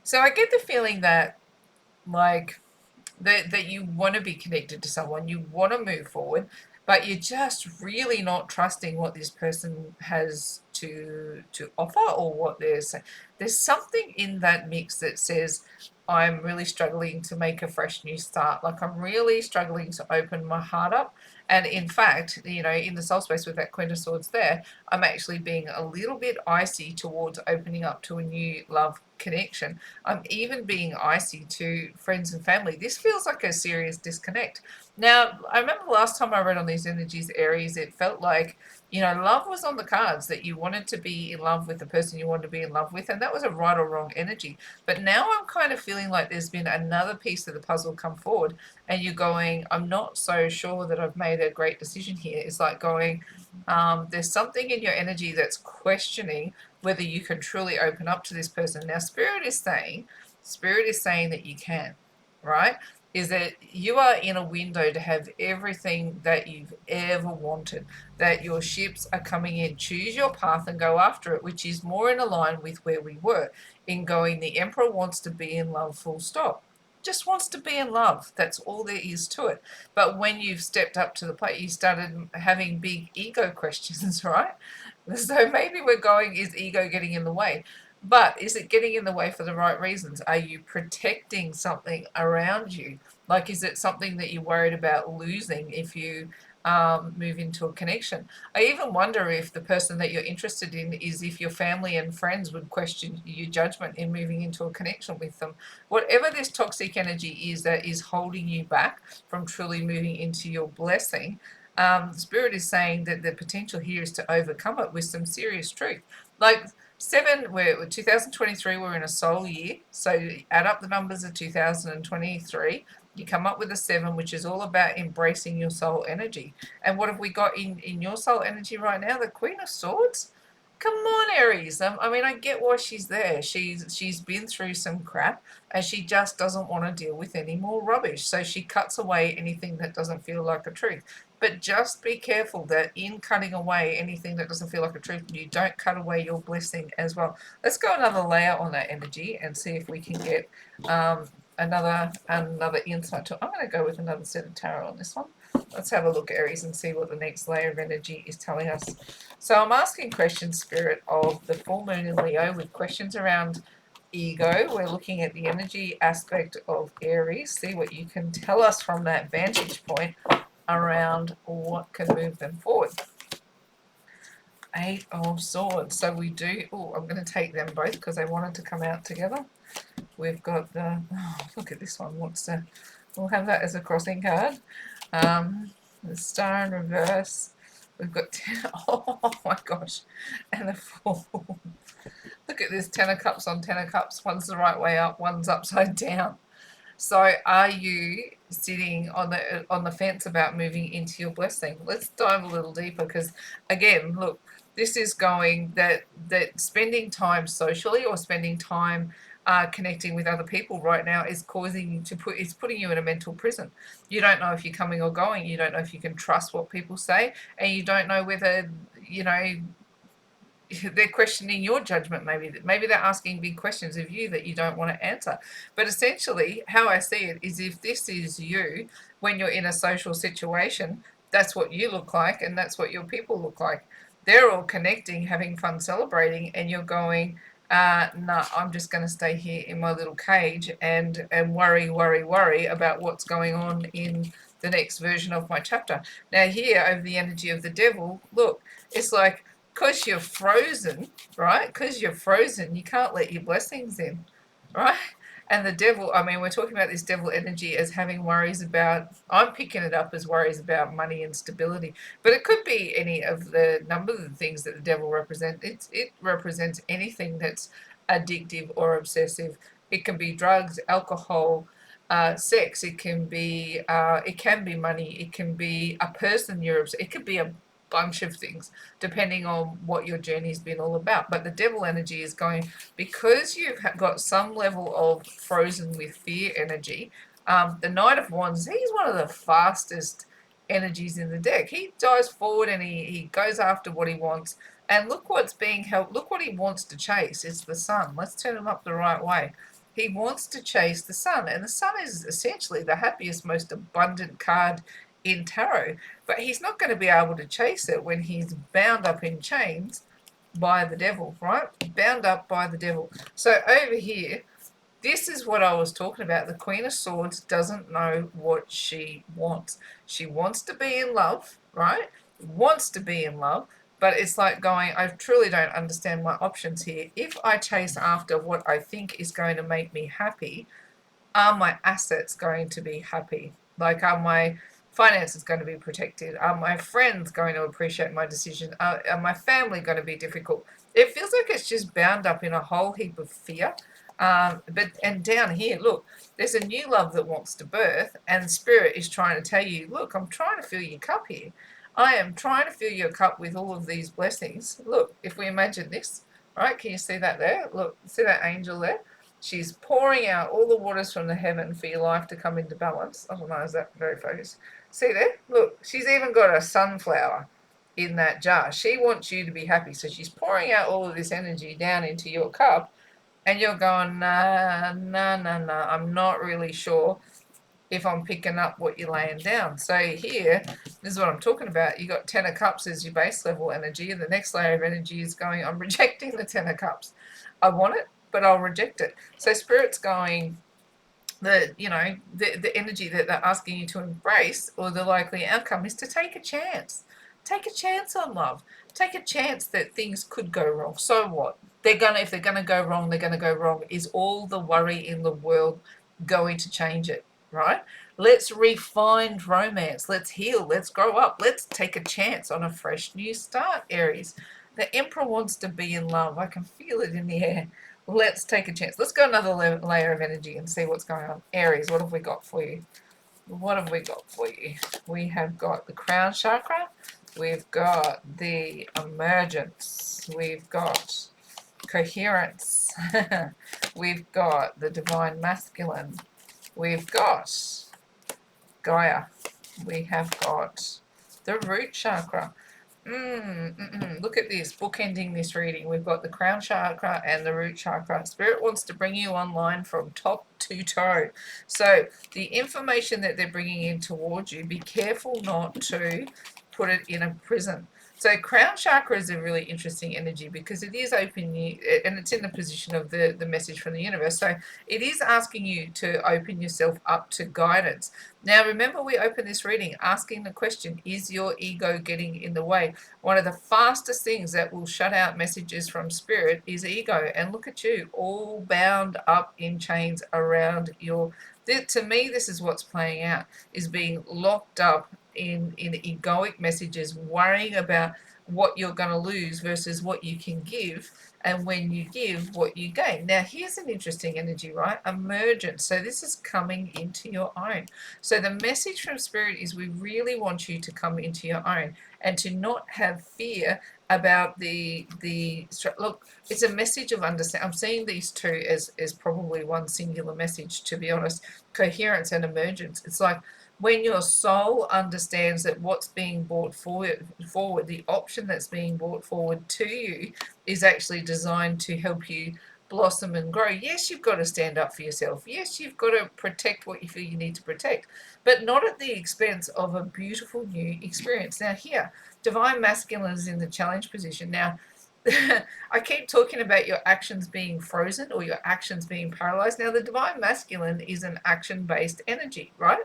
So I get the feeling that, like, that you want to be connected to someone, you want to move forward, but you're just really not trusting what this person has to offer, or what they're saying. There's something in that mix that says, I'm really struggling to make a fresh new start. Like, I'm really struggling to open my heart up. And in fact, in the soul space with that Queen of Swords there, I'm actually being a little bit icy towards opening up to a new love connection. I'm even being icy to friends and family. This feels like a serious disconnect. Now, I remember the last time I read on these energies, Aries, it felt like, love was on the cards, that you wanted to be in love with the person you wanted to be in love with, and that was a right or wrong energy. But now I'm kind of feeling like there's been another piece of the puzzle come forward, and you're going, I'm not so sure that I've made a great decision here. It's like going, there's something in your energy that's questioning whether you can truly open up to this person. Now, Spirit is saying that you can, right? Is that you are in a window to have everything that you've ever wanted, that your ships are coming in. Choose your path and go after it, which is more in line with where we were, in going, the Emperor wants to be in love, full stop. Just wants to be in love. That's all there is to it. But when you've stepped up to the plate, you started having big ego questions, right? So maybe we're going, is ego getting in the way? But is it getting in the way for the right reasons? Are you protecting something around you? Like, is it something that you're worried about losing if you move into a connection? I even wonder if the person that you're interested in is, if your family and friends would question your judgment in moving into a connection with them. Whatever this toxic energy is that is holding you back from truly moving into your blessing, Spirit is saying that the potential here is to overcome it with some serious truth. Like, we're 2023, we're in a soul year. So add up the numbers of 2023, you come up with a 7, which is all about embracing your soul energy. And what have we got in your soul energy right now? The Queen of Swords. Come on, Aries. I mean, I get why she's there. She's been through some crap, and she just doesn't want to deal with any more rubbish. So she cuts away anything that doesn't feel like a truth. But just be careful that in cutting away anything that doesn't feel like a truth, you don't cut away your blessing as well. Let's go another layer on that energy and see if we can get another insight to. I'm going to go with another set of tarot on this one. Let's have a look, Aries, and see what the next layer of energy is telling us. So I'm asking questions, Spirit, of the full moon in Leo, with questions around ego. We're looking at the energy aspect of Aries. See what you can tell us from that vantage point around what can move them forward. 8 of Swords. So we do. Oh, I'm going to take them both because they wanted to come out together. We've got the. Oh, look at this one. We'll have that as a crossing card. The Star in reverse. We've got 10. Oh my gosh. And the Fool. Look at this, 10 of Cups on 10 of Cups. One's the right way up, one's upside down. So are you sitting on the fence about moving into your blessing? Let's dive a little deeper, because again, look, this is going that spending time socially, or spending time connecting with other people right now, is causing you to putting you in a mental prison. You don't know if you're coming or going. You don't know if you can trust what people say, and you don't know whether they're questioning your judgment. Maybe they're asking big questions of you that you don't want to answer. But essentially, how I see it is, if this is you when you're in a social situation, that's what you look like, and that's what your people look like. They're all connecting, having fun, celebrating, and you're going, no, I'm just going to stay here in my little cage and worry about what's going on in the next version of my chapter. Now, here, over the energy of the devil, look, it's like, because you're frozen, right? Because you're frozen, you can't let your blessings in, right? And the devil, I mean, we're talking about this devil energy as having worries about, I'm picking it up as worries about money and stability, but it could be any of the number of the things that the devil represents. It represents anything that's addictive or obsessive. It can be drugs, alcohol, sex. It can be money. It can be a person it could be a bunch of things, depending on what your journey's been all about. But the devil energy is going, because you've got some level of frozen with fear energy. The Knight of Wands, he's one of the fastest energies in the deck. He dives forward, and he goes after what he wants. And look what's being held. Look what he wants to chase. It's the sun. Let's turn him up the right way. He wants to chase the sun, and the sun is essentially the happiest, most abundant card in tarot, but he's not going to be able to chase it when he's bound up in chains by the devil, right? Bound up by the devil. So over here, this is what I was talking about. The Queen of Swords doesn't know what she wants. She wants to be in love, right? Wants to be in love, but it's like going, I truly don't understand my options here. If I chase after what I think is going to make me happy, are my assets going to be happy? Like, are my finances going to be protected? Are my friends going to appreciate my decision? Are my family going to be difficult? It feels like it's just bound up in a whole heap of fear. And down here, look, there's a new love that wants to birth, and Spirit is trying to tell you, look, I'm trying to fill your cup here. I am trying to fill your cup with all of these blessings. Look, if we imagine this, right? Can you see that there? Look, see that angel there? She's pouring out all the waters from the heaven for your life to come into balance. I don't know, is that very focused? See there? Look, she's even got a sunflower in that jar. She wants you to be happy. So she's pouring out all of this energy down into your cup, and you're going, nah, nah, nah, nah. I'm not really sure if I'm picking up what you're laying down. So here, this is what I'm talking about. You got Ten of Cups as your base level energy, and the next layer of energy is going, I'm rejecting the Ten of Cups. I want it, but I'll reject it. So Spirit's going, the energy that they're asking you to embrace, or the likely outcome, is to take a chance. Take a chance on love. Take a chance that things could go wrong. So what? If they're gonna go wrong, they're gonna go wrong. Is all the worry in the world going to change it? Right? Let's refine romance. Let's heal. Let's grow up. Let's take a chance on a fresh new start, Aries. The Emperor wants to be in love. I can feel it in the air. Let's take a chance. Let's go another layer of energy and see what's going on. Aries, what have we got for you? What have we got for you? We have got the crown chakra. We've got the emergence. We've got coherence. We've got the divine masculine. We've got Gaia. We have got the root chakra. Look at this, bookending this reading. We've got the crown chakra and the root chakra. Spirit wants to bring you online from top to toe. So the information that they're bringing in towards you, be careful not to put it in a prison. So crown chakra is a really interesting energy because it is open you, and it's in the position of the message from the universe. So it is asking you to open yourself up to guidance. Now, remember, we opened this reading asking the question, is your ego getting in the way? One of the fastest things that will shut out messages from Spirit is ego. And look at you, all bound up in chains around your... To me, this is what's playing out, is being locked up in egoic messages, worrying about what you're going to lose versus what you can give, and when you give, what you gain. Now, here's an interesting energy, right? Emergence. So this is coming into your own. So the message from Spirit is we really want you to come into your own and to not have fear about look, it's a message of understanding. I'm seeing these two as probably one singular message, to be honest. Coherence and emergence. It's like when your soul understands that what's being brought forward, the option that's being brought forward to you is actually designed to help you blossom and grow. Yes, you've got to stand up for yourself. Yes, you've got to protect what you feel you need to protect, but not at the expense of a beautiful new experience. Now here, divine masculine is in the challenge position. Now, I keep talking about your actions being frozen or your actions being paralyzed. Now, the divine masculine is an action-based energy, right?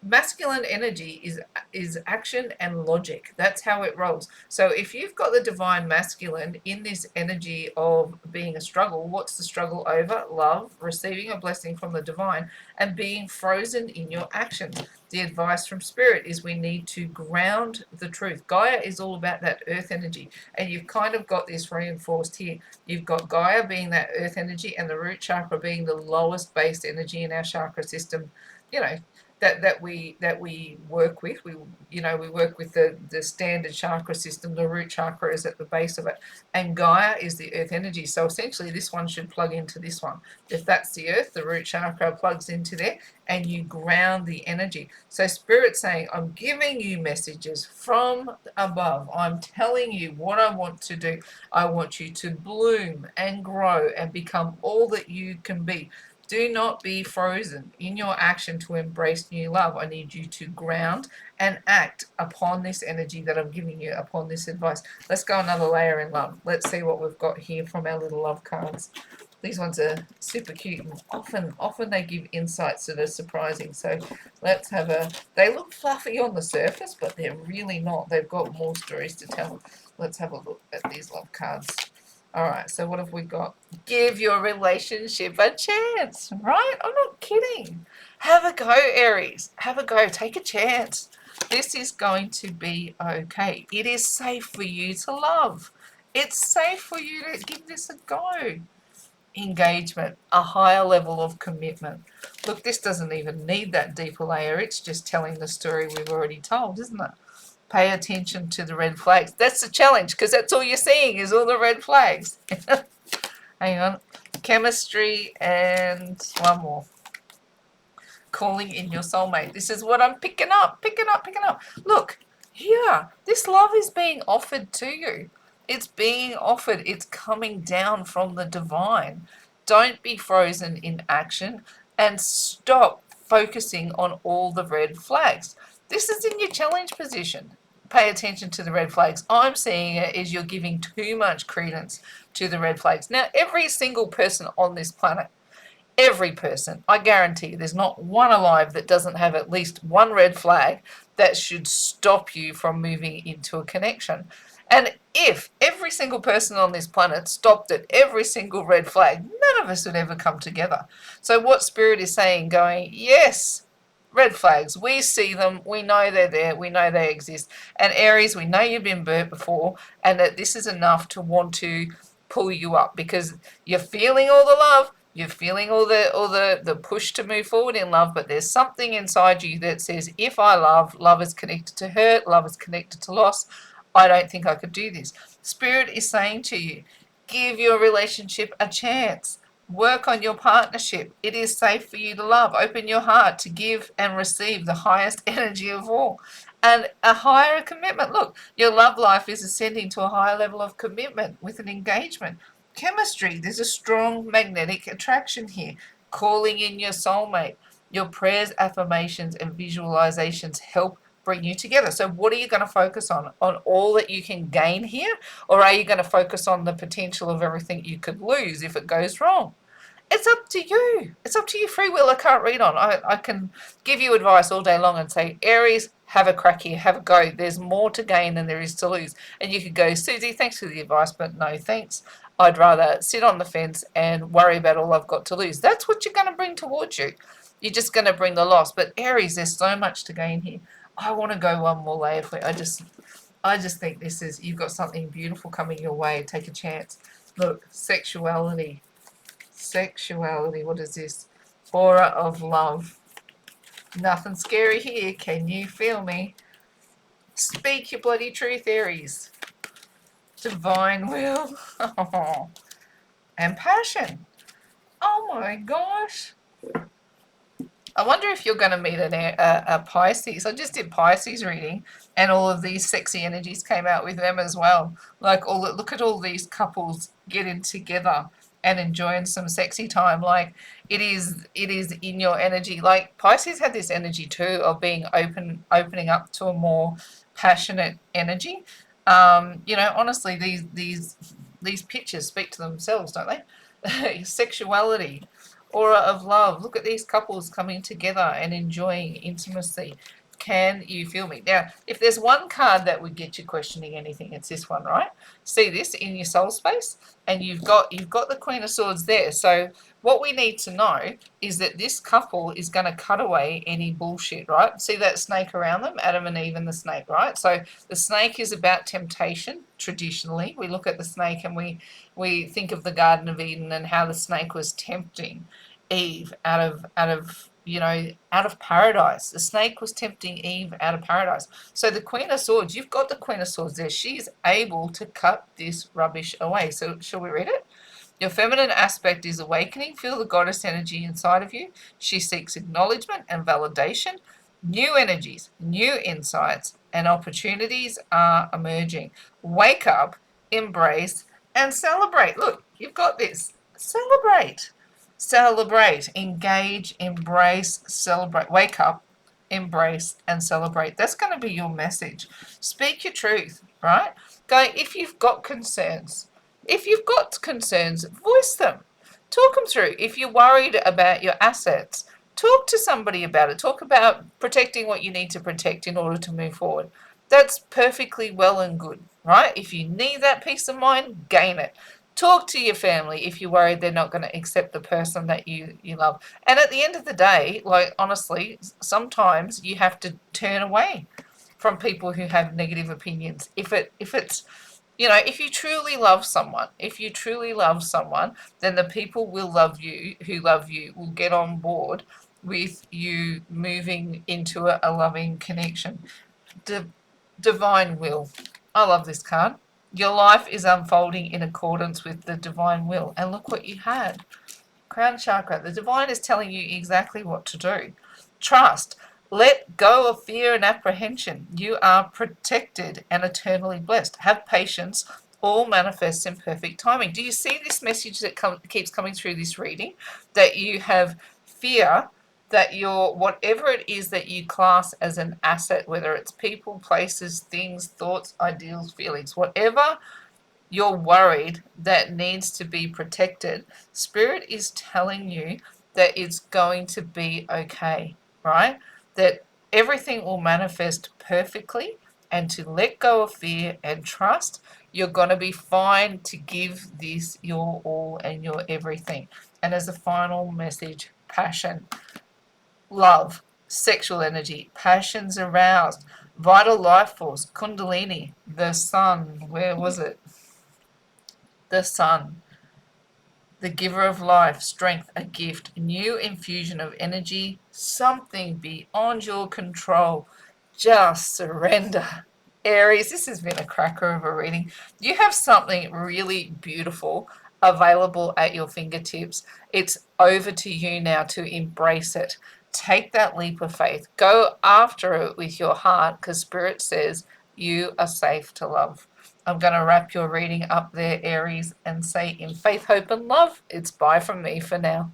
Masculine energy is action and logic. That's how it rolls. So if you've got the divine masculine in this energy of being a struggle, what's the struggle over? Love, receiving a blessing from the divine, and being frozen in your actions. The advice from Spirit is we need to ground the truth. Gaia is all about that earth energy, and you've kind of got this reinforced here. You've got Gaia being that earth energy and the root chakra being the lowest based energy in our chakra system, you know, that we work with. We work with the standard chakra system. The root chakra is at the base of it, and Gaia is the earth energy. So essentially this one should plug into this one. If that's the earth, the root chakra plugs into there, and you ground the energy. So Spirit's saying, I'm giving you messages from above. I'm telling you what I want to do. I want you to bloom and grow and become all that you can be. Do not be frozen in your action to embrace new love. I need you to ground and act upon this energy that I'm giving you, upon this advice. Let's go another layer in love. Let's see what we've got here from our little love cards. These ones are super cute, and often they give insights that are surprising. So let's have a, they look fluffy on the surface, but they're really not. They've got more stories to tell. Let's have a look at these love cards. All right, so what have we got? Give your relationship a chance, right? I'm not kidding. Have a go, Aries. Have a go. Take a chance. This is going to be okay. It is safe for you to love. It's safe for you to give this a go. Engagement, a higher level of commitment. Look, this doesn't even need that deeper layer. It's just telling the story we've already told, isn't it? Pay attention to the red flags. That's the challenge, because that's all you're seeing is all the red flags. Hang on. Chemistry and one more. Calling in your soulmate. This is what I'm picking up. Look, here, this love is being offered to you. It's being offered. It's coming down from the divine. Don't be frozen in action and stop focusing on all the red flags. This is in your challenge position. Pay attention to the red flags. I'm seeing it as you're giving too much credence to the red flags. Now, every single person on this planet, every person, I guarantee there's not one alive that doesn't have at least one red flag that should stop you from moving into a connection. And if every single person on this planet stopped at every single red flag, none of us would ever come together. So what Spirit is saying, going, yes, red flags, we see them, we know they're there, we know they exist. And Aries, we know you've been burnt before, and that this is enough to want to pull you up, because you're feeling all the love, you're feeling all the push to move forward in love, but there's something inside you that says, if I love is connected to hurt, love is connected to loss. I don't think I could do this. Spirit is saying to you, give your relationship a chance. Work on your partnership. It is safe for you to love. Open your heart to give and receive the highest energy of all. And a higher commitment. Look, your love life is ascending to a higher level of commitment with an engagement. Chemistry, there's a strong magnetic attraction here. Calling in your soulmate. Your prayers, affirmations, and visualizations help bring you together. So what are you going to focus on? On all that you can gain here? Or are you going to focus on the potential of everything you could lose if it goes wrong? It's up to you. It's up to you. Free will I can't read on. I can give you advice all day long and say, Aries, have a crack here, have a go. There's more to gain than there is to lose. And you could go, Susie, thanks for the advice, but no thanks. I'd rather sit on the fence and worry about all I've got to lose. That's what you're going to bring towards you. You're just going to bring the loss. But Aries, there's so much to gain here. I want to go one more layer for you. I just think this is, you've got something beautiful coming your way. Take a chance. Look, sexuality. Sexuality, what is this? Aura of love. Nothing scary here. Can you feel me? Speak your bloody truth, Aries. Divine will. And passion. Oh my gosh. I wonder if you're going to meet a Pisces. I just did Pisces reading, and all of these sexy energies came out with them as well. Like, look at all these couples getting together and enjoying some sexy time. Like, it is in your energy. Like, Pisces had this energy too of being opening up to a more passionate energy. Honestly, these pictures speak to themselves, don't they? Sexuality, aura of love. Look at these couples coming together and enjoying intimacy. Can you feel me? Now, if there's one card that would get you questioning anything, it's this one, right? See this in your soul space, and you've got the Queen of Swords there. So what we need to know is that this couple is going to cut away any bullshit, right? See that snake around them, Adam and Eve and the snake, right? So the snake is about temptation. Traditionally, we look at the snake and we think of the Garden of Eden and how the snake was tempting Eve out of paradise. The snake was tempting Eve out of paradise. So the Queen of Swords, you've got the Queen of Swords there. She's able to cut this rubbish away. So shall we read it? Your feminine aspect is awakening. Feel the goddess energy inside of you. She seeks acknowledgement and validation. New energies, new insights, and opportunities are emerging. Wake up, embrace, and celebrate. Look, you've got this. Celebrate. Celebrate, engage, embrace, celebrate. Wake up, embrace, and celebrate. That's going to be your message. Speak your truth, right? Go, if you've got concerns, voice them. Talk them through. If you're worried about your assets, talk to somebody about it. Talk about protecting what you need to protect in order to move forward. That's perfectly well and good, right? If you need that peace of mind, gain it. Talk to your family if you're worried they're not going to accept the person that you love. And at the end of the day, like honestly, sometimes you have to turn away from people who have negative opinions. If it's if you truly love someone, then the people will love you who love you will get on board with you moving into a loving connection. Divine will. I love this card. Your life is unfolding in accordance with the divine will. And look what you had. Crown chakra. The divine is telling you exactly what to do. Trust. Let go of fear and apprehension. You are protected and eternally blessed. Have patience. All manifests in perfect timing. Do you see this message that keeps coming through this reading? That you have fear, that your whatever it is that you class as an asset, whether it's people, places, things, thoughts, ideals, feelings, whatever you're worried that needs to be protected, Spirit is telling you that it's going to be okay, right? That everything will manifest perfectly, and to let go of fear and trust, you're going to be fine to give this your all and your everything. And as a final message, passion, love, sexual energy, passions aroused, vital life force, kundalini, the sun, where was it? The sun, the giver of life, strength, a gift, a new infusion of energy, something beyond your control. Just surrender. Aries, this has been a cracker of a reading. You have something really beautiful available at your fingertips. It's over to you now to embrace it. Take that leap of faith. Go after it with your heart, because Spirit says you are safe to love. I'm going to wrap your reading up there, Aries, and say in faith, hope, and love, it's bye from me for now.